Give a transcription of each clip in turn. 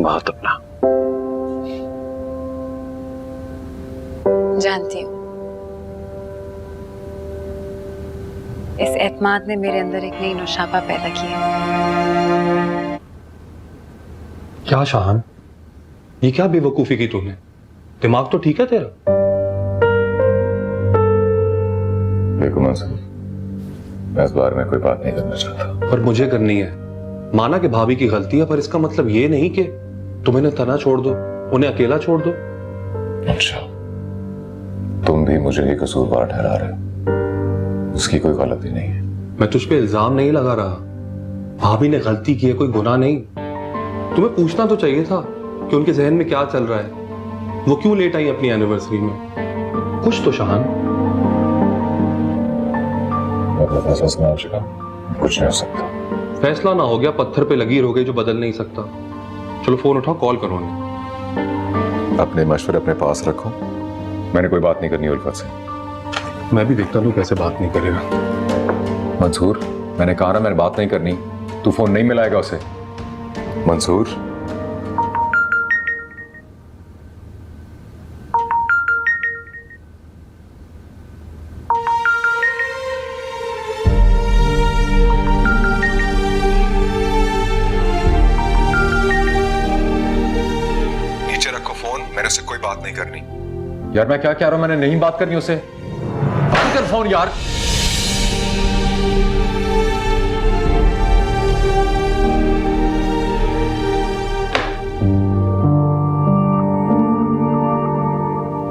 बहुत अपना। जानती हूँ, इस एतमाद ने मेरे अंदर एक नई नौशाबा पैदा की है। क्या शाहान, ये क्या बेवकूफी की तूने? दिमाग तो ठीक है तेरा? देखो मंसूर, मैं इस बारे में कोई बात नहीं करना चाहता। पर मुझे करनी है। माना कि भाभी की गलती है, पर इसका मतलब ये नहीं कि तुम इन्हें तना छोड़ दो, उन्हें अकेला छोड़ दो। अच्छा, तुम भी मुझे ये कसूरवार ठहरा रहे हो? उसकी कोई गलती नहीं है। मैं तुझ पे इल्जाम नहीं लगा रहा। भाभी ने गलती की है, कोई गुनाह नहीं। तुम्हें पूछना तो चाहिए था कि उनके जहन में क्या चल रहा है, वो क्यों लेट आई अपनी एनिवर्सरी में। कुछ तो शाहान। फैसला हो चुका, कुछ नहीं हो सकता। फैसला ना हो गया, पत्थर पे लकीर हो गई जो बदल नहीं सकता। चलो फोन उठाओ, कॉल करो उन्हें। अपने मशवरे अपने पास रखो, मैंने कोई बात नहीं करनी उल्फत से। मैं भी देखता हूँ कैसे बात नहीं करेगा। मंसूर, मैंने कहा ना मैंने बात नहीं करनी। तू फोन नहीं मिलाएगा उसे। मंसूर, नीचे रखो फोन, मैंने उससे कोई बात नहीं करनी। यार मैं क्या कह रहा हूं, मैंने नहीं बात करनी उससे। बंद कर फोन यार।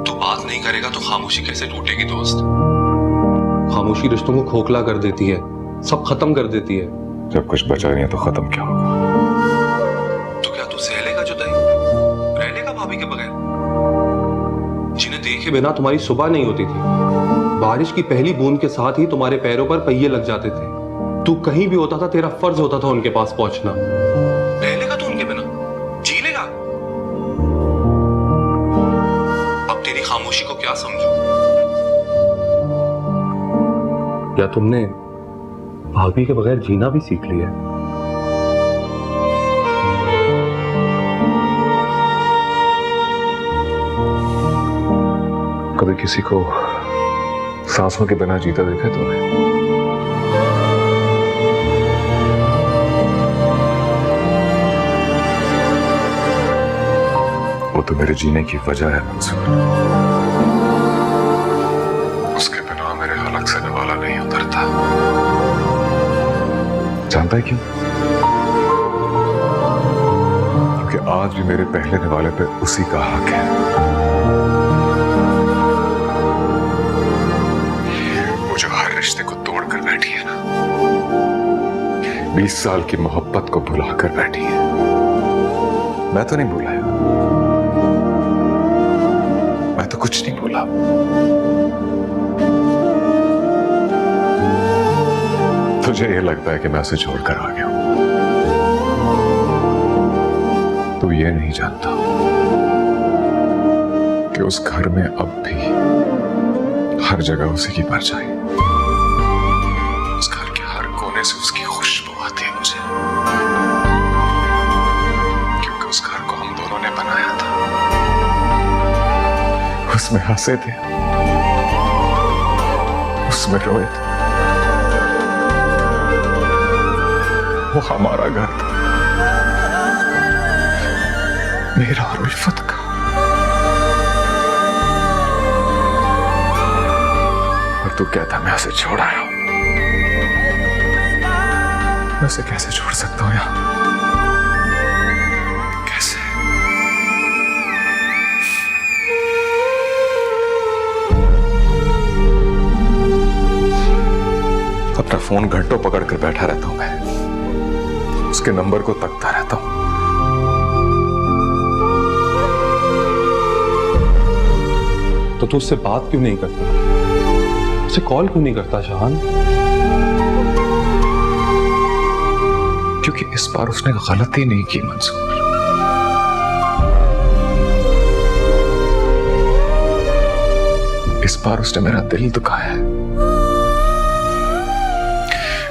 तू बात नहीं करेगा तो खामोशी कैसे टूटेगी दोस्त? खामोशी रिश्तों को खोखला कर देती है, सब खत्म कर देती है। जब कुछ बचा नहीं है तो खत्म क्या होगा? तो क्या तू सह लेगा जुदाई? रह लेगा भाभी के बगैर? जिन्हें देखे बिना तुम्हारी सुबह नहीं होती थी, बारिश की पहली बूंद के साथ ही तुम्हारे पैरों पर पहिए लग जाते थे। तू कहीं भी होता था, तेरा फर्ज होता था उनके पास पहुंचना। रह लेगा तू उनके बिना? जी लेगा? अब तेरी खामोशी को क्या समझो? क्या तुमने भाभी के बगैर जीना भी सीख लिया? कभी किसी को सांसों के बिना जीता देखा तुमने? वो तो मेरे जीने की वजह है मंसूर। उसके बिना मेरे हलक से निवाला नहीं उतरता। जानता है क्यों? क्योंकि आज भी मेरे पहले निवाले पे उसी का हक है। वो जो हर रिश्ते को तोड़ कर बैठी है ना, 20 साल की मोहब्बत को भुला कर बैठी है। मैं तो नहीं भुलाया, मैं तो कुछ नहीं भूला। तुझे ये लगता है कि मैं उसे छोड़कर आ गया हूं। तू ये नहीं जानता कि उस घर में अब भी हर जगह उसी की परछाई। उस घर के हर कोने से उसकी खुशबू आती है मुझे, क्योंकि उस घर को हम दोनों ने बनाया था। उसमें हंसे थे, उसमें रोए थे। वो हमारा घर था, मेरा और उल्फत का। और तू कहता मैं उसे छोड़ आया हूं। मैं उसे कैसे छोड़ सकता हूं यार? कैसे? अपना फोन घंटों पकड़ कर बैठा रहता हूं मैं, उसके नंबर को तकता रहता हूं। तो तू उससे बात क्यों नहीं करता? उसे कॉल क्यों नहीं करता शाहान? क्योंकि इस बार उसने गलती नहीं की मंसूर। इस बार उसने मेरा दिल दुखाया है।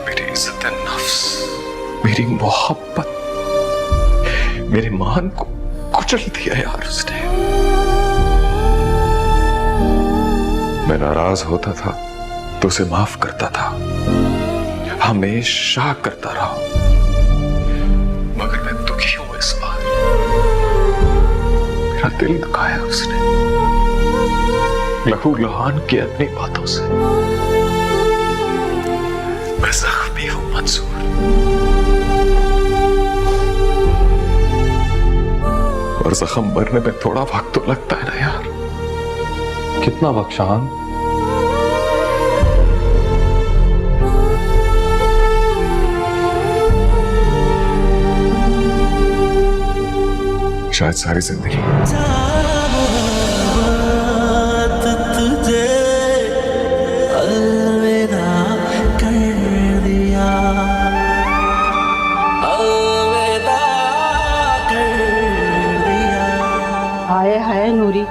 मेरी इज्जत नफ्स, मेरी मोहब्बत, मेरे मान को कुचल दिया यार उसने। मैं नाराज होता था तो उसे माफ करता था, हमेशा करता रहा, मगर मैं दुखी हूं इस बार। मेरा दिल दुखाया उसने लहू लुहान की अपनी बातों से। मैं जख्मी हूं मंसूर। और जख्म भरने में थोड़ा वक्त तो लगता है ना यार। कितना वक्त शाहान? शायद सारी जिंदगी। तुझे अलविदा कर दिया, अलविदा कर दिया। हाय हाय नूरी,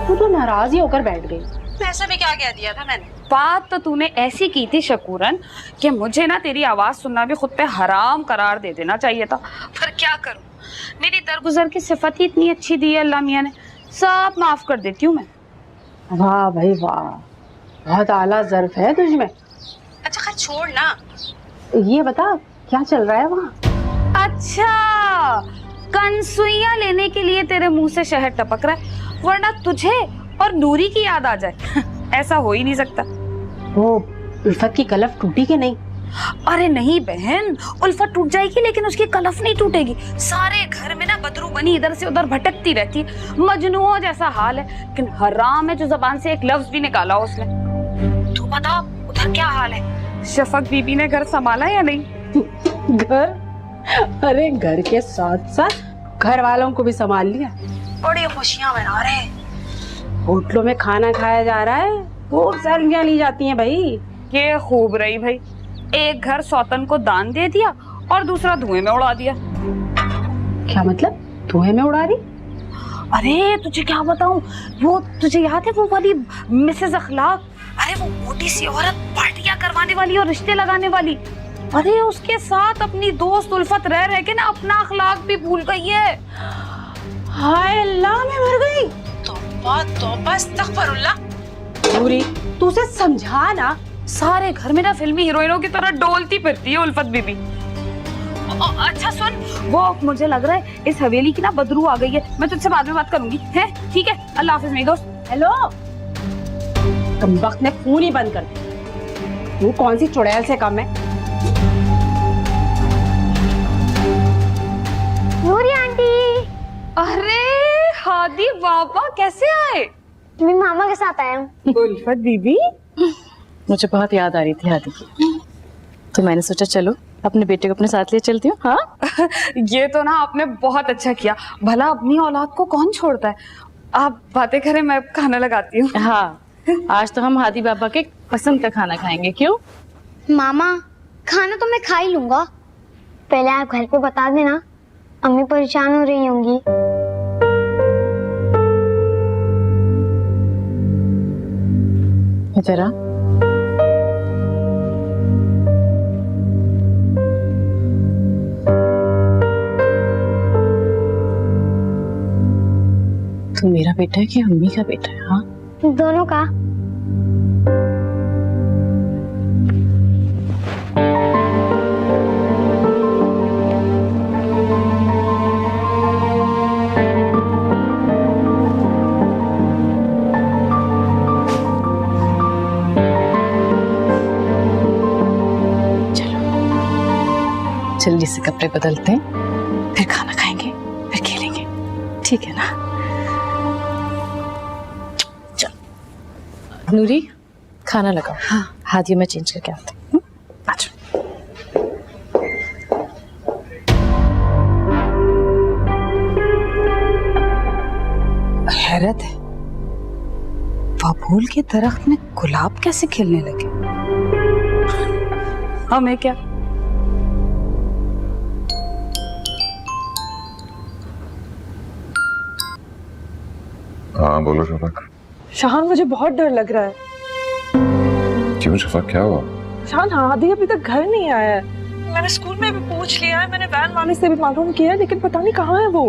तू तो नाराज ही होकर बैठ गई। ऐसा भी क्या कह दिया था मैंने? बात तो तूने ऐसी की थी शकूरन कि मुझे ना तेरी आवाज सुनना भी खुद पे हराम करार दे देना चाहिए था, पर क्या करूं, मेरी दरगुजर की सिफत ही इतनी अच्छी दी है अल्लाह मियां ने, सब माफ कर देती हूँ मैं। वाह भाई वाह, बहुत आला ज़र्फ है तुझ में। अच्छा खैर छोड़ ना, ये बता क्या चल रहा है वहाँ? अच्छा, कंसुइयां लेने के लिए तेरे मुंह से शहद टपक रहा है, वरना तुझे और नूरी की याद आ जाए ऐसा हो ही नहीं सकता। वो उल्फत की कलफ टूटी कि नहीं? अरे नहीं बहन, उल्फत टूट जाएगी लेकिन उसकी कलफ नहीं टूटेगी। सारे घर में ना बदरू बनी इधर से उधर भटकती रहती है, मजनूओं जैसा हाल है, लेकिन हराम है जो जबान से एक लफ्ज भी निकाला उसने। तू बता उधर क्या हाल है? शफक बीबी ने घर संभाला या नहीं? घर? अरे घर के साथ साथ घर वालों को भी संभाल लिया। बड़ी खुशियां मना रहे। होटलों में खाना खाया जा रहा है, खूब सैलरियां ली जाती हैं भाई। ये खूब रही भाई, एक घर सौतन को दान दे दिया और दूसरा धुएं में उड़ा दिया। क्या मतलब धुएं में उड़ा रही? अरे तुझे क्या बताऊं, वो तुझे याद है वो वाली मिसेस अखलाक? अरे वो मोटी सी औरत, पार्टियां करवाने वाली और रिश्ते लगाने वाली। अरे उसके साथ अपनी दोस्त उल्फत रह रह के ना अपना अखलाक भी भूल गई है। हाय अल्लाह, मैं मर गई। तौबा तौबा अस्तगफिरुल्लाह। नूरी तू उसे समझा ना। सारे घर में ना फिल्मी हीरोइनों की तरह डोलती फिरती है उल्फत बीबी। अच्छा सुन, वो मुझे लग रहा है इस हवेली की ना बदरू आ गई है, मैं तुझसे बाद में बात करूंगी, है? ठीक है, अल्लाह हाफिज मेरी दोस्त। हेलो, तुम वक्त ने फोन ही बंद कर दिया। वो कौन सी चुड़ैल से कम है? नूरी आंटी। अरे हादी बाबा कैसे आए? मैं मामा के साथ आया हूँ। उल्फत बीबी, मुझे बहुत याद आ रही थी हादी की, तो मैंने सोचा चलो अपने बेटे को अपने साथ ले चलती हूँ। हाँ ये तो ना आपने बहुत अच्छा किया, भला अपनी औलाद को कौन छोड़ता है। आप बातें करें, मैं खाना लगाती हूँ। हाँ, आज तो हम हादी बाबा के पसंद का खाना खाएंगे। क्यों? मामा खाना तो मैं खा ही लूंगा, पहले आप घर पे बता देना, अम्मी परेशान हो रही होंगी। इधर आ। तू मेरा बेटा है कि अम्मी का बेटा है? हाँ दोनों का। जल्दी से कपड़े बदलते हैं, फिर खाना खाएंगे, फिर खेलेंगे, ठीक है ना? चल नूरी, खाना लगाओ। हाँ, हादी मैं चेंज करके आती हूँ। अच्छा। हैरत है, बबूल के दरख्त में गुलाब कैसे खिलने लगे? हमें क्या? हाँ बोलो शफक। शाहान मुझे बहुत डर लग रहा है। क्यों शफक, क्या हुआ? शाहान हादी अभी तक घर नहीं आया है। मैंने स्कूल में भी पूछ लिया है, मैंने वैन वाले से भी मालूम किया है, लेकिन पता नहीं कहाँ है वो।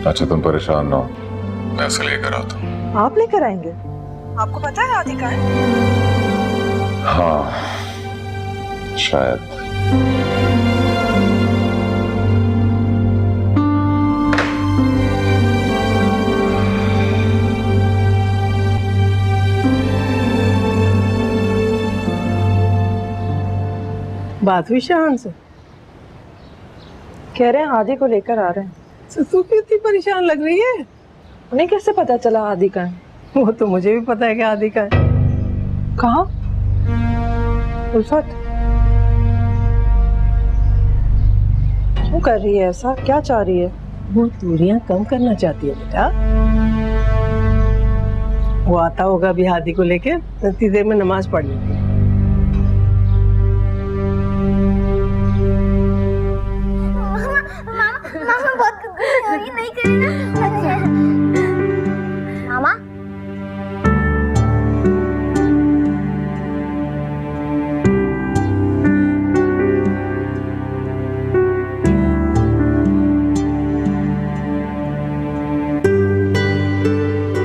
अच्छा तुम परेशान ना हो, मैं उसे लेकर आता हूँ। आप लेकर आएंगे? आपको पता है आदि कहाँ है? हाँ शायद। बात हुई शान से? कह रहे हैं आदि को लेकर आ रहे हैं। तू क्यों इतनी परेशान लग रही है? उन्हें कैसे पता चला आदि का है? वो तो मुझे भी पता है कि आदि का है। कहाँ? उल्फत क्यों कर रही है ऐसा? क्या चाह रही है? वो दूरियां कम करना चाहती है बेटा। वो आता होगा अभी आदि को लेके, इतनी देर में नमाज पढ़ लेगी। मामा बहुत गुस्सा हो रही है, नहीं करेगा। मामा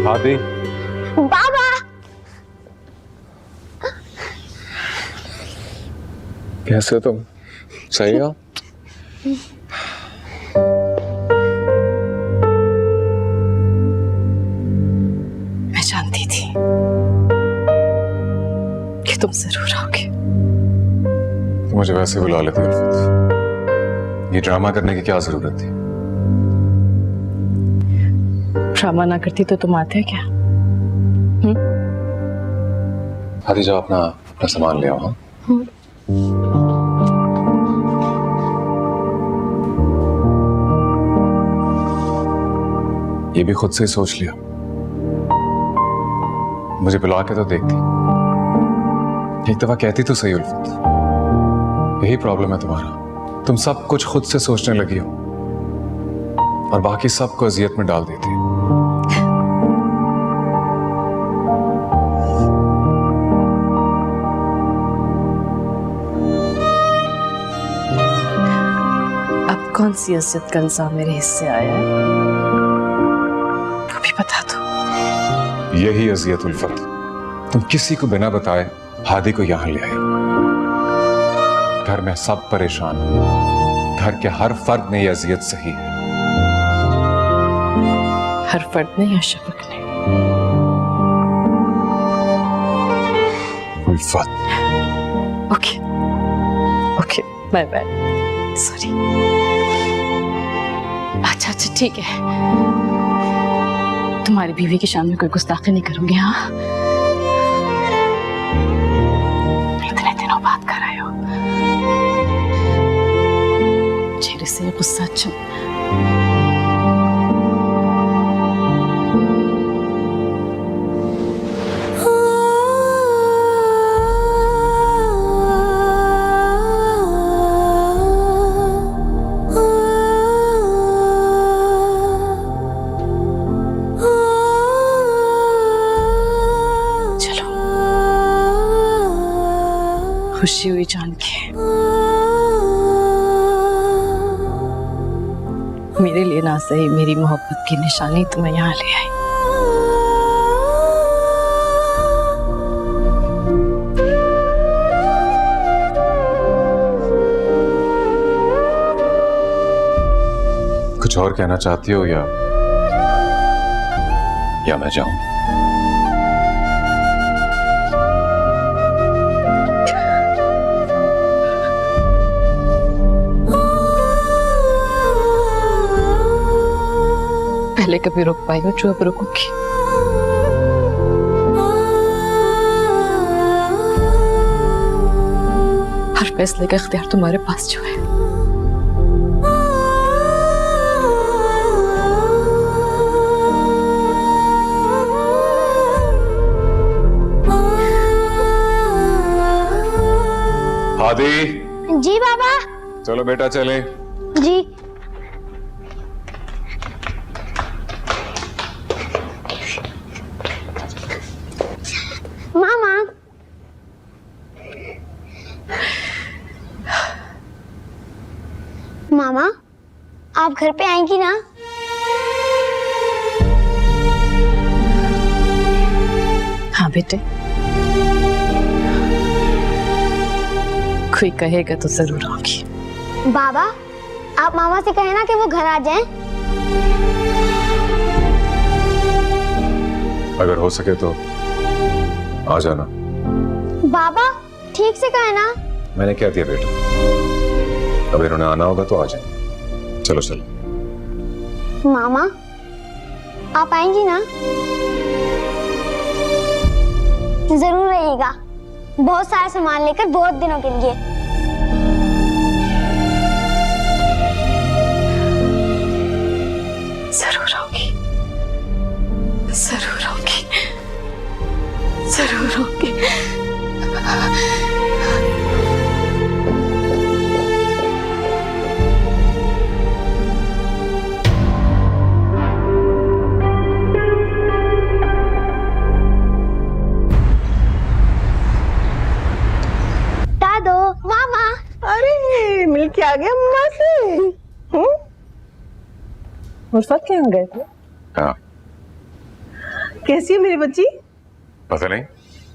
आदि, बाबा कैसे हो तुम? सही हो? मैं जानती थी कि तुम जरूर आओगे। तो मुझे वैसे बुला लेती उल्फत, ये ड्रामा करने की क्या जरूरत थी? ड्रामा ना करती तो तुम आते क्या? आदि जाओ अपना सामान ले आओ। हाँ? ये भी खुद से ही सोच लिया, मुझे बुला के तो देखती, एक दफा कहती तो सही उल्फत। यही प्रॉब्लम है तुम्हारा, तुम सब कुछ खुद से सोचने लगी हो और बाकी सबको अजियत में डाल देती हो। अब कौन सी अजियत का इंसान मेरे हिस्से आया है, वो भी बता दो। यही अजियत उल्फत, तुम किसी को बिना बताए हादी को यहां ले आई। घर में सब परेशान, घर के हर फर्द ने यह अजियत सही है। हर फर्द ने या शफक ने? Ulfat okay okay, bye bye, sorry. अच्छा अच्छा ठीक है, तुम्हारी बीवी की शान में कोई गुस्ताखी नहीं करूंगी। हाँ, इतने दिनों बात कर आए हो, चेहरे से गुस्सा अच्छा। खुशी हुई जान के मेरे लिए ना सही मेरी मोहब्बत की निशानी तो मैं यहाँ ले आई। कुछ और कहना चाहती हो या मैं जाऊं? पहले कभी रुक पाई हो जो अब रुकूंगी। हर फैसले का इख्तियार तुम्हारे पास जो है। आदि, जी बाबा। चलो बेटा चले। जी। मामा आप घर पे आएंगी ना? हाँ बेटे, कोई कहेगा तो जरूर आऊंगी। बाबा आप मामा से कहे ना कि वो घर आ जाएं। अगर हो सके तो आ जाना। बाबा ठीक से कहे ना। मैंने क्या दिया बेटा, अब इन्होंने आना होगा तो आ जाए। चलो चलो। मामा आप आएंगी ना? जरूर रहिएगा, बहुत सारा सामान लेकर बहुत दिनों के लिए। जरूर आऊंगी, जरूर आऊंगी, जरूर आऊंगी। दादो मामा। अरे मिल के आ गया अम्मा से। उर्फत कहाँ गए थे? हाँ कैसी है मेरी बच्ची? पता नहीं,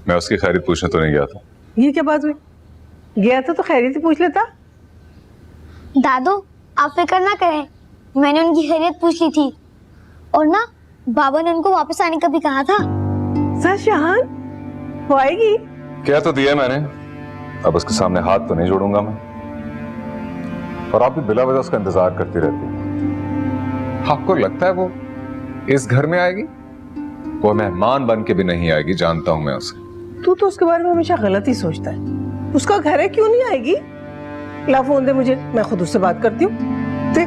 मैं उसकी खैरियत पूछने तो नहीं गया था। ये क्या बात हुई? गया था तो खैरियत ही पूछ लेता। दादू आप फिक्र ना करें, मैंने उनकी खैरियत पूछ ली थी और ना बाबा ने उनको वापस आने का भी कहा था। सच शहान, वो आएगी? क्या तो दिया मैंने, अब उसके सामने हाथ तो नहीं जोड़ूंगा मैं। और आप भी बिला वजह उसका इंतजार करती रहती है। आपको लगता है वो इस घर में आएगी? वो मेहमान बन के भी नहीं आएगी, जानता हूं मैं उसे। तू तो उसके बारे में हमेशा गलत ही सोचता है। उसका घर है, क्यों नहीं आएगी? ला फोन दे मुझे, मैं खुद उससे बात करती हूँ। दे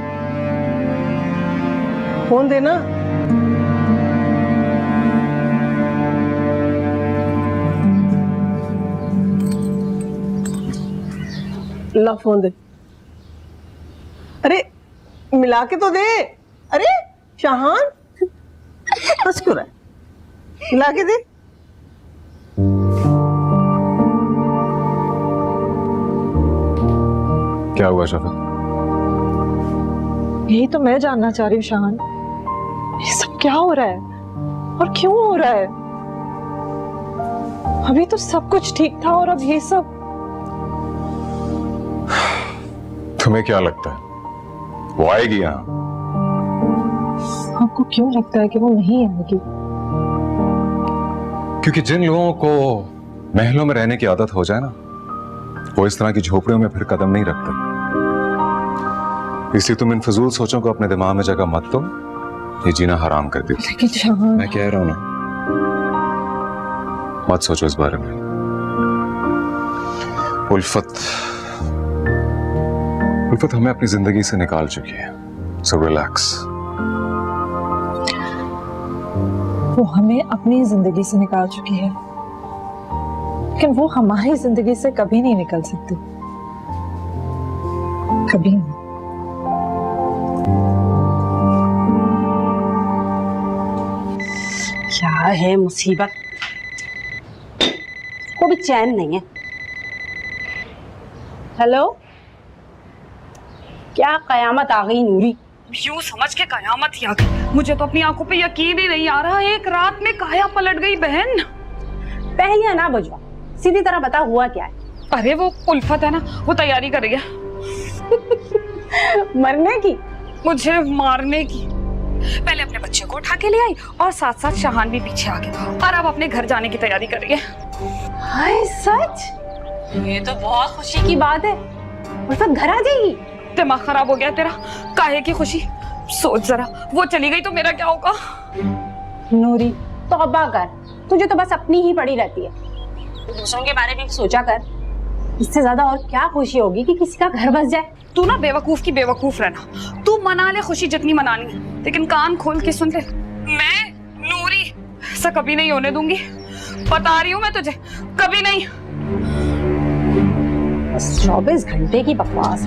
फोन देना। ला फोन दे। अरे मिला के तो दे। अरे शाहान हंस क्यों रहा है? मिला के दे। क्या हुआ शफा? यही तो मैं जानना चाह रही हूँ शाहान, ये सब क्या हो रहा है और क्यों हो रहा है? अभी तो सब कुछ ठीक था और अब ये सब। तुम्हें क्या लगता है वो आएगी यहाँ? आपको क्यों लगता है कि वो नहीं आएगी? क्योंकि जिन लोगों को महलों में रहने की आदत हो जाए ना, वो इस तरह की झोपड़ियों में फिर कदम नहीं रखते। इसलिए तुम इन फजूल सोचों को अपने दिमाग में जगह मत दो, ये जीना हराम कर देती। लेकिन शाहान, मैं कह रहा हूं ना, मत सोचो इस बारे में। उल्फत हमें अपनी जिंदगी से निकाल चुकी है, सो रिलैक्स। वो हमें अपनी जिंदगी से निकाल चुकी है, लेकिन वो हमारी जिंदगी से कभी नहीं निकल सकती, कभी नहीं। क्या है मुसीबत, को भी चैन नहीं है। हेलो, क्या कयामत आ गई नूरी? यूं समझ के कयामत ही आ गई। मुझे तो अपनी आंखों पे यकीन ही नहीं आ रहा, एक रात में काया पलट गई बहन। पहले ना बजवा, सीधी तरह बता हुआ क्या है? अरे वो उल्फत है ना, वो तैयारी कर रही है मरने की? मुझे मारने की। पहले अपने बच्चे को उठा के ले आई और साथ साथ शाहान भी पीछे आ गया और अब अपने घर जाने की तैयारी कर रही है। हाय सच, ये तो बहुत खुशी की बात है। उल्फत घर आ जाएगी? दिमाग खराब हो गया तेरा, काहे की खुशी? सोच जरा, वो चली गई तो मेरा क्या होगा? नूरी तौबा कर, तुझे तो बस अपनी ही पड़ी रहती है, दूसरों के बारे में सोचा कर। इससे ज्यादा और क्या खुशी होगी कि किसी का घर बस जाए। तू ना बेवकूफ की बेवकूफ रहना। तू मना ले खुशी जितनी मनानी है, लेकिन कान खोल के सुन ले, मैं नूरी ऐसा कभी नहीं होने दूंगी। बता रही हूँ मैं तुझे, कभी नहीं। बस 24 घंटे की बकवास।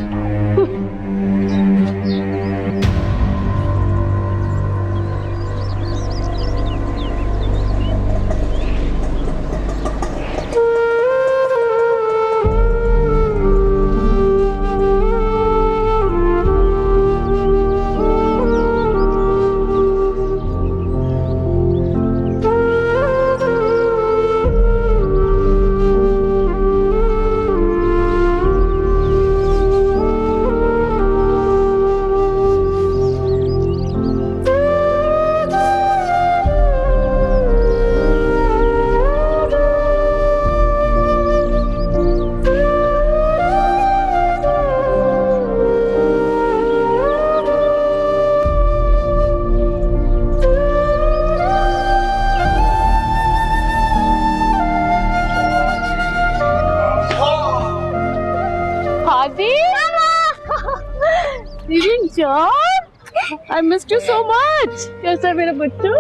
दादी दीदी जान, I missed you so much. कैसा मेरा बच्चू?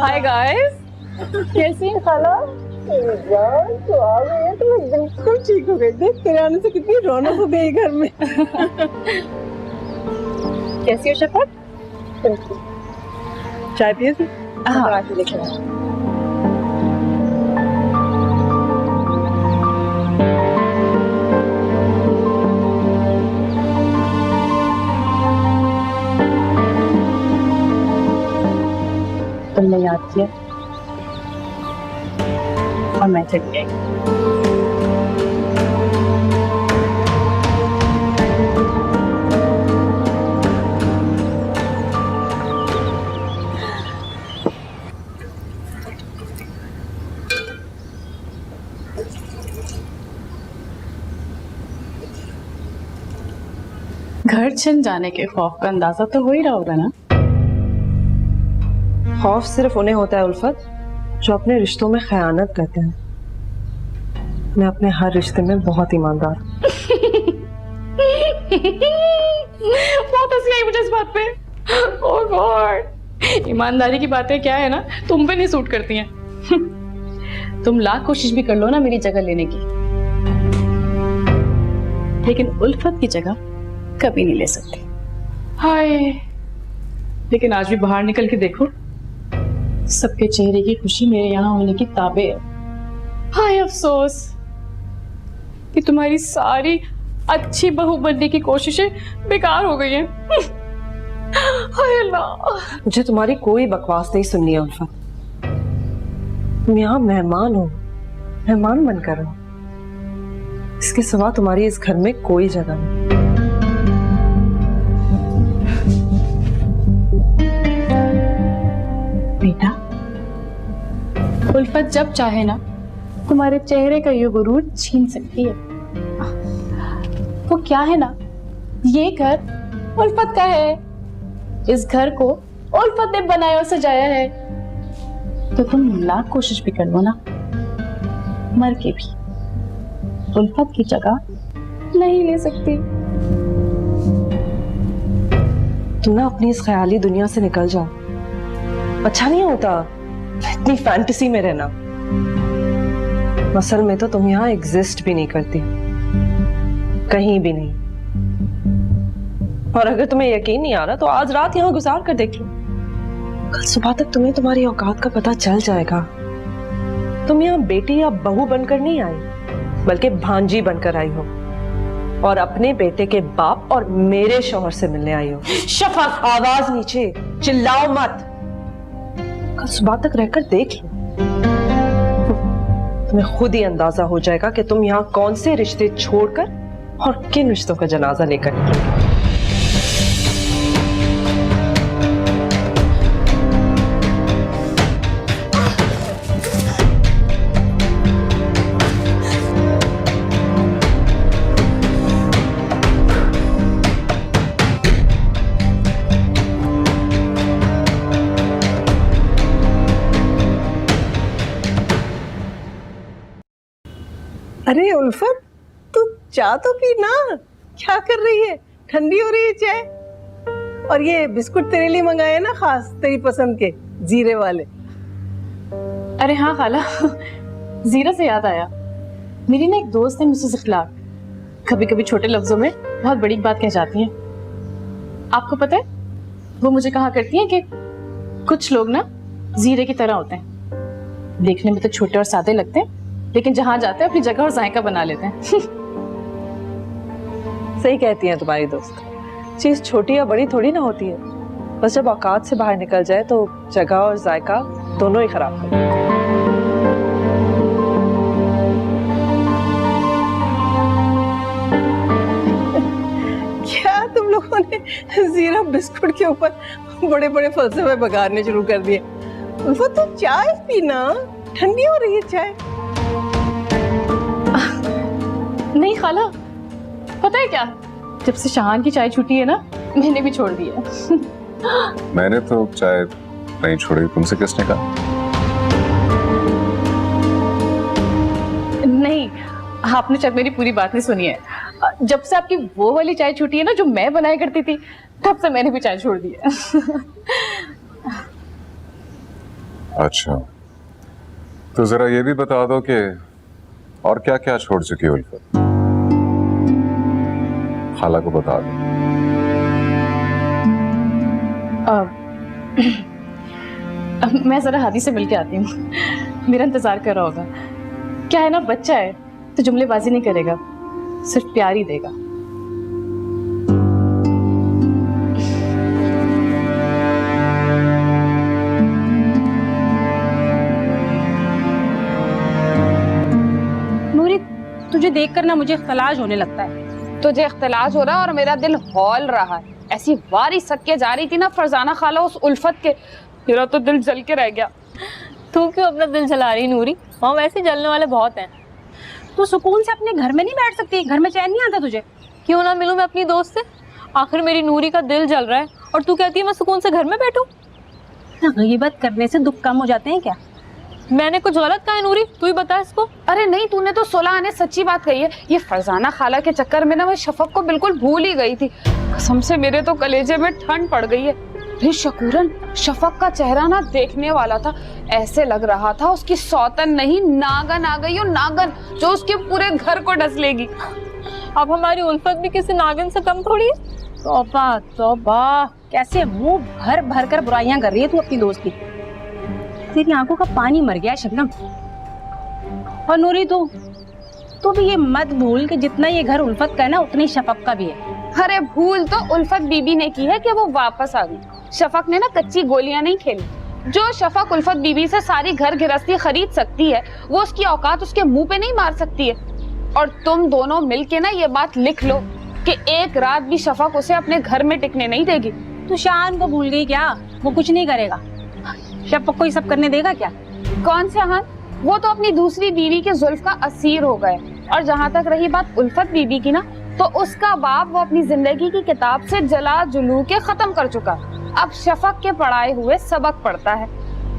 हाय गाइस, कैसी हैं खाला? तो आ गई है तो बिल्कुल ठीक हो गई। देख तेरे आने से कितनी रौनक हो गई घर में। कैसी हो शफकत? चाय पिए थी? हाँ। तुमने याद किया और मैं चली गई। घर छिन जाने के खौफ का अंदाजा तो हो ही रहा होगा ना? खौफ सिर्फ उन्हें होता है उल्फत जो अपने रिश्तों में खयानत करते हैं। मैं अपने हर रिश्ते में बहुत ईमानदार हूं। बहुत हंसी आई मुझे इस बात पे। ओह गॉड, ईमानदारी की बातें क्या है ना, तुम पे नहीं सूट करती हैं। तुम लाख कोशिश भी कर लो ना मेरी जगह लेने की, लेकिन उल्फत की जगह कभी नहीं ले सकती। हाय, लेकिन आज भी बाहर निकल के देखो, सबके चेहरे की खुशी मेरे यहाँ होने की ताबे है। हाय अफसोस कि तुम्हारी सारी अच्छी बहू बनने की कोशिशें बेकार हो गई हैं। हाय अल्लाह, मुझे तुम्हारी कोई बकवास नहीं सुननी है उल्फत। तुम यहाँ मेहमान हो, मेहमान बनकर रहो। इसके सिवा तुम्हारी इस घर में कोई जगह नहीं। बेटा, उल्फत जब चाहे ना तुम्हारे चेहरे का ये गुरूर छीन सकती है। वो क्या है ना, ये घर उल्फत का है। इस घर को उल्फत ने बनाया और सजाया है, तो तुम लाख कोशिश भी कर लो ना, मर के भी उल्फत की जगह नहीं ले सकती। तुम ना अपनी इस ख्याली दुनिया से निकल जाओ। अच्छा नहीं होता इतनी फैंटेसी में रहना। असल में तो तुम यहाँ एग्जिस्ट भी नहीं करती, कहीं भी नहीं। और अगर तुम्हें यकीन नहीं आ रहा तो आज रात यहाँ गुजार कर देख लो। कल सुबह तक तुम्हें तुम्हारी औकात का पता चल जाएगा। तुम यहाँ बेटी या बहू बनकर नहीं आई, बल्कि भांजी बनकर आई हो, और अपने बेटे के बाप और मेरे शौहर से मिलने आई हो। शफक, आवाज नीचे, चिल्लाओ मत। कल सुबह तक रहकर देख लो, तुम्हें खुद ही अंदाजा हो जाएगा कि तुम यहाँ कौन से रिश्ते छोड़कर और किन रिश्तों का जनाजा लेकर निकलोगे। अरे उल्फत, तू चाय तो पी ना। क्या कर रही है? ठंडी हो रही है चाय। और ये बिस्कुट तेरे लिए मंगाए ना, खास तेरी पसंद के जीरे वाले। अरे हाँ खाला, जीरा से याद आया, मेरी ना एक दोस्त है मिसेस इखलाक, कभी कभी छोटे लफ्जों में बहुत बड़ी बात कह जाती है। आपको पता है वो मुझे कहा करती है कि कुछ लोग ना जीरे की तरह होते हैं, देखने में तो छोटे और सादे लगते हैं, लेकिन जहां जाते हैं अपनी जगह और जायका बना लेते हैं। सही कहती है तुम्हारी दोस्त। चीज छोटी या बड़ी थोड़ी ना होती है, बस जब औकात से बाहर निकल जाए तो जगह और जायका दोनों ही खराब कर देती है। क्या तुम लोगों ने जीरा बिस्कुट के ऊपर बड़े बड़े फलसफे बगाड़ने शुरू कर दिए? वो तो चाय पीना, ठंडी हो रही है चाय। नहीं खाला, पता है क्या, जब से शाहान की चाय छूटी है ना, मैंने भी छोड़ दी है। मैंने तो चाय नहीं छोड़ी, तुमसे किसने कहा? नहीं, आपने शायद मेरी पूरी बात नहीं सुनी है। जब से आपकी वो वाली चाय छूटी है ना जो मैं बनाया करती थी, तब से मैंने भी चाय छोड़ दी है। अच्छा, तो जरा ये भी बता दो कि और क्या क्या छोड़ चुकी हो उल्फत? खाला को बता दो। मैं जरा हादी से मिलके आती हूँ, मेरा इंतजार कर रहा होगा। क्या है ना, बच्चा है तो जुमलेबाजी नहीं करेगा, सिर्फ प्यार ही देगा। नूरी, तुझे देखकर ना मुझे इख्तलाज होने लगता है। तुझे इख्तलाज हो रहा है और मेरा दिल हौल रहा है। ऐसी वारी सके जा रही थी ना फरजाना खाला उस उल्फत के, मेरा तो दिल जल के रह गया। तू क्यों अपना दिल जला रही नूरी? वहाँ वैसे जलने वाले बहुत हैं। तू सुकून से अपने घर में नहीं बैठ सकती? घर में चैन नहीं आता तुझे? क्यों ना मिलूं मैं अपनी दोस्त से? आखिर मेरी नूरी का दिल जल रहा है और तू कहती है मैं सुकून से घर में बैठूं? गीबत करने से दुख कम हो जाते हैं क्या? मैंने कुछ गलत कहा है नूरी? तू ही बता इसको। अरे नहीं, तूने तो 16 आने सच्ची बात कही है। ये फरजाना खाला के चक्कर में ना मैं शफक को बिल्कुल भूल ही गई थी। कसम से मेरे तो कलेजे में ठंड पड़ गई है। अरे शकूरन, शफक का चेहरा ना देखने वाला था। ऐसे लग रहा था उसकी सौतन नहीं नागन आ गई हो, नागन जो उसके पूरे घर को डस लेगी। अब हमारी उल्फत भी किसी नागिन से कम थोड़ी है। तौबा तौबा, कैसे मुंह भर भर कर बुराइयां कर रही है तू अपनी दोस्त की। तेरी आंखों का पानी मर गया शबनम। और नूरी, तू भी ये मत भूल कि जितना ये घर उल्फत का है ना, उतनी शफक का भी है। अरे भूल तो उल्फत बीबी ने की है कि वो वापस आ गई। शफक ने ना कच्ची गोलियां नहीं खेली। जो शफक उल्फत बीबी से सारी घर गृहस्थी खरीद सकती है, वो उसकी औकात उसके मुंह पे नहीं मार सकती है। और तुम दोनों मिलके ना ये बात लिख लो कि एक रात भी शफक उसे अपने घर में टिकने नहीं देगी। तू शान को भूल गई क्या? वो कुछ नहीं करेगा। शफक को ये सब करने देगा क्या? कौन से हान? वो तो अपनी दूसरी बीवी के जुल्फ का असीर हो गए। और जहाँ तक रही बात उल्फत बीबी की ना, तो उसका बाप वो अपनी जिंदगी की किताब से जला जुलू के खत्म कर चुका। अब शफक के पढ़ाए हुए सबक पढ़ता है।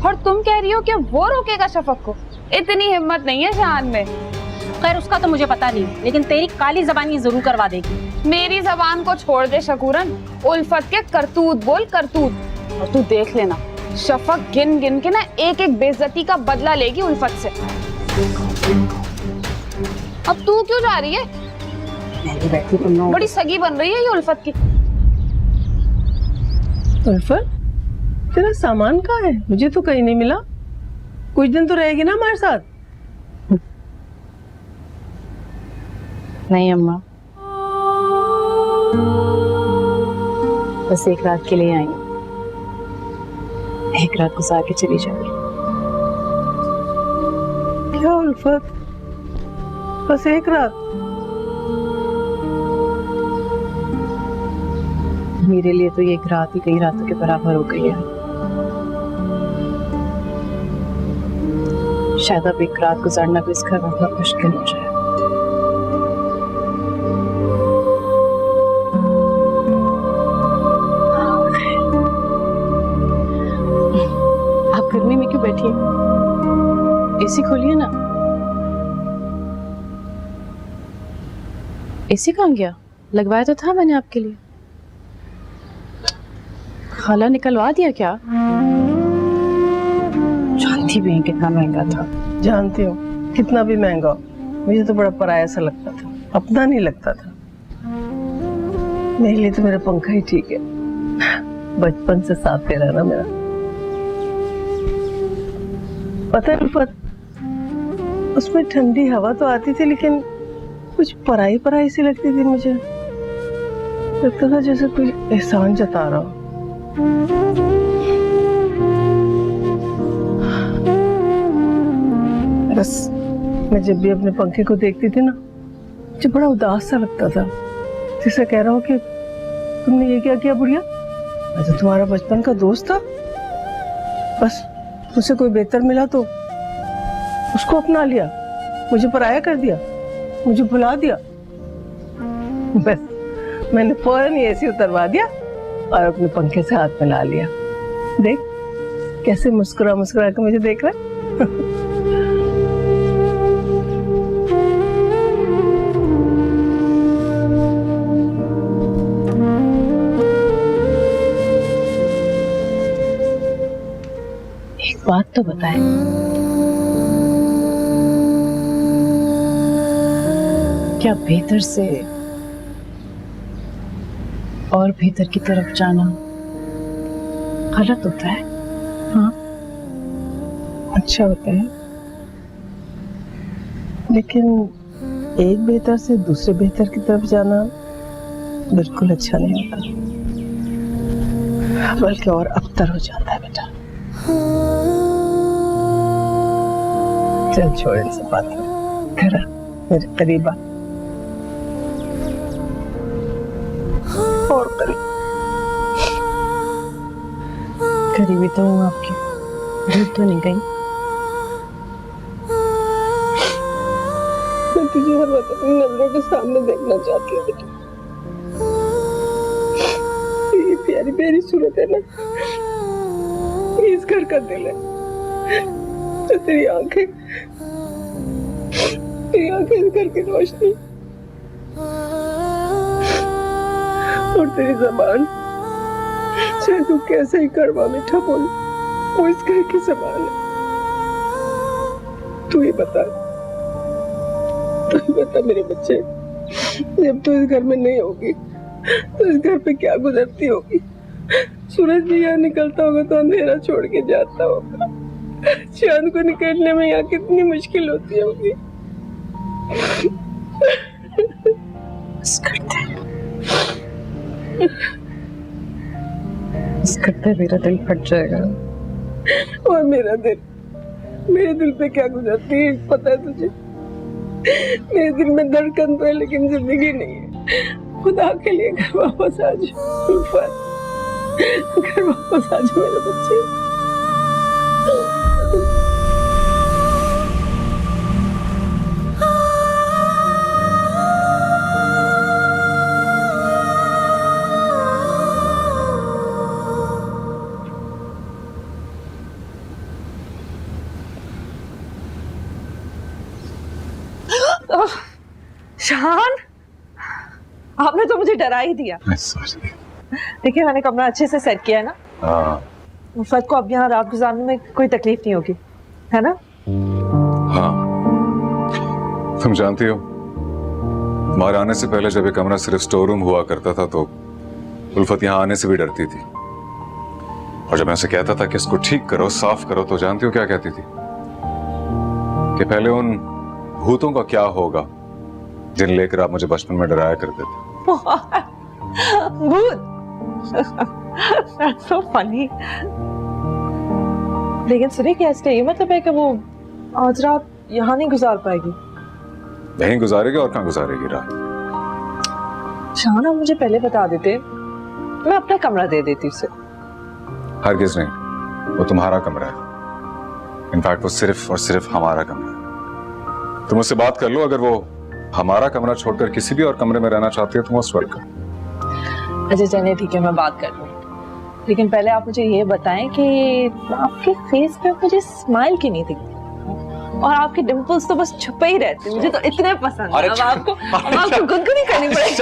और तुम कह रही हो कि वो रोकेगा शफक को? इतनी हिम्मत नहीं है शान में। खैर उसका तो मुझे पता नहीं, लेकिन तेरी काली जबानी जरूर करवा देगी। मेरी जबान को छोड़ दे शकूरन, उल्फत के करतूत बोल करतूत। और तू देख लेना, शफक गिन गिन के ना एक एक बेइज्जती का बदला लेगी उल्फत से। अब तू क्यों जा रही है? बैठी तुम लोग। बड़ी सगी बन रही है ये उल्फत की। उल्फत, तेरा सामान कहाँ है? मुझे तो कहीं नहीं मिला। कुछ दिन तो रहेगी ना हमारे साथ? नहीं अम्मा, बस एक रात के लिए आई हूँ। एक रात गुजार के चली जाऊंगी। क्या उल्फत, बस एक रात? मेरे लिए तो ये एक रात ही कई रातों के बराबर हो गई है। शायद अब एक रात गुजारना भी इस घर में बहुत मुश्किल हो जाए। आप गर्मी में क्यों बैठी हैं? एसी खोलिए ना। एसी कहाँ गया? लगवाया तो था मैंने आपके लिए। खाला निकलवा दिया क्या? जानती भी हैं कितना महंगा था। जानती हूँ, कितना भी महंगा हो, मुझे तो बड़ा पराया सा लगता था, अपना नहीं लगता था। मेरे लिए तो मेरा पंखा ही ठीक है, बचपन से साथ दे रहा ना मेरा। पता है उल्फत, उसमें ठंडी हवा तो आती थी, लेकिन कुछ पराई पराई सी लगती थी मुझे। लगता था जैसे कोई एहसान जता रहा हो। बस मैं जब भी अपने पंखे को देखती थी ना, मुझे बड़ा उदास सा लगता था, जैसे कह रहा हूँ कि तुमने ये क्या किया बुढ़िया? मैं तो तुम्हारा बचपन का दोस्त था, बस मुझसे कोई बेहतर मिला तो उसको अपना लिया, मुझे पराया कर दिया, मुझे भुला दिया। बस मैंने फौरन ही एसी उतरवा दिया और अपने पंखे से हाथ मिला लिया। देख कैसे मुस्कुरा मुस्कुरा के मुझे देख रहा है। एक बात तो बताए, क्या भीतर से और भीतर की तरफ जाना गलत होता है? हाँ, अच्छा होता है, लेकिन एक बेहतर से दूसरे बेहतर की तरफ जाना बिल्कुल अच्छा नहीं होता, बल्कि और अबतर हो जाता है बेटा। चल छोड़ इन सब बातें, घर आ, मेरे करीब आ, और करीबी तो हूँ आपकी, झूठ तो नहीं गई। मैं तुझे हर वक्त अपनी नजरों के सामने देखना चाहती हूँ बेटा। ये प्यारी प्यारी सूरत है ना, इस घर का दिल है। तो तेरी आंखें इस घर की रोशनी और तेरी जबान चाहे तू कैसे ही कड़वा मीठा बोल, वो इस घर की जबान है। तू ही बता मेरे बच्चे, जब तू इस घर में नहीं होगी तो इस घर पे क्या गुजरती होगी? सूरज भी यहाँ निकलता होगा तो अंधेरा छोड़ के जाता होगा, चांद को निकलने में यहाँ कितनी मुश्किल होती होगी। इस करते मेरा दिल फट जाएगा। और मेरे दिल पे क्या गुजरती है पता है तुझे? मेरे दिल में धड़कन तो है लेकिन जिंदगी नहीं है। खुदा के लिए घर वापस आ जाओ, घर वापस आ जाओ मेरे बच्चे। शान, आपने तो मुझे डरा ही दिया। देखिए मैंने कमरा अच्छे से सेट किया है ना। हाँ। फत को अब यहाँ रात गुजारने में कोई तकलीफ नहीं होगी, है ना? हाँ, तुम जानती हो हमारे आने से पहले जब ये कमरा सिर्फ स्टोर रूम हुआ करता था तो उल्फत यहाँ आने से भी डरती थी। और जब मैं उसे कहता था कि इसको ठीक करो, साफ करो, तो जानती हो क्या कहती थी? कि पहले उन भूतों का क्या होगा जिन लेकर आप मुझे बचपन में डराया करते थे। भूत? so funny। लेकिन सुनिए क्या इसका ये मतलब है कि वो आज रात यहाँ नहीं गुजार पाएगी? यहीं गुजारेगी, और कहाँ गुजारेगी रात? शान, आप मुझे पहले बता देते, मैं अपना कमरा दे देती उसे। हरगिज नहीं, वो तुम्हारा कमरा है। इनफैक्ट वो सिर्फ और सिर्फ हमारा कमरा है। तुम उससे बात कर लो, अगर वो हमारा कमरा छोड़कर किसी भी और कमरे में रहना चाहती है तो वो स्वर्ग का। अच्छा चलिए ठीक है, मैं बात कर लूँ, लेकिन पहले आप मुझे ये बताएं कि आपके फेस पे मुझे स्माइल क्यों नहीं दिखती? और आपके डिंपल्स तो बस छुपे ही रहते, मुझे तो इतने पसंद है। अब आपको गुनगुनी करनी पड़ेगी।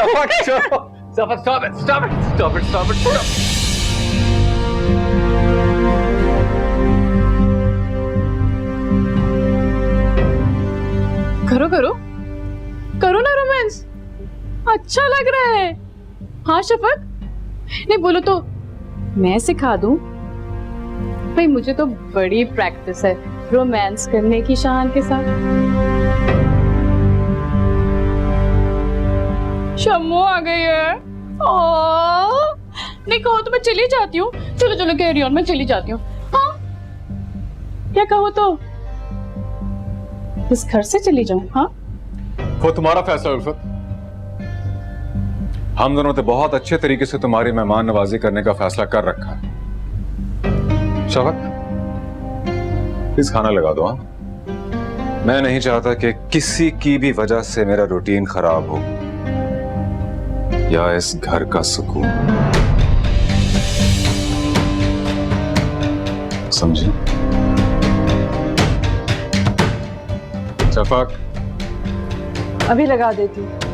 करो करो करो ना रोमांस, अच्छा लग रहा है। हाँ शफक, नहीं बोलो तो मैं सिखा दूं। भाई मुझे तो बड़ी प्रैक्टिस है रोमांस करने की शान के साथ। शम्मो आ गई है। नहीं कहो तो मैं चली जाती हूँ। चलो चलो कैरी ऑन, मैं चली जाती हूँ। हाँ क्या कहो तो इस घर से चली जाऊं? हाँ वो तुम्हारा फैसला उल्फत। हम दोनों ने बहुत अच्छे तरीके से तुम्हारी मेहमान नवाजी करने का फैसला कर रखा है। शफक प्लीज खाना लगा दो। हाँ, मैं नहीं चाहता कि किसी की भी वजह से मेरा रूटीन खराब हो। या इस घर का सुकून। समझे? शफाक, अभी लगा देती हूँ।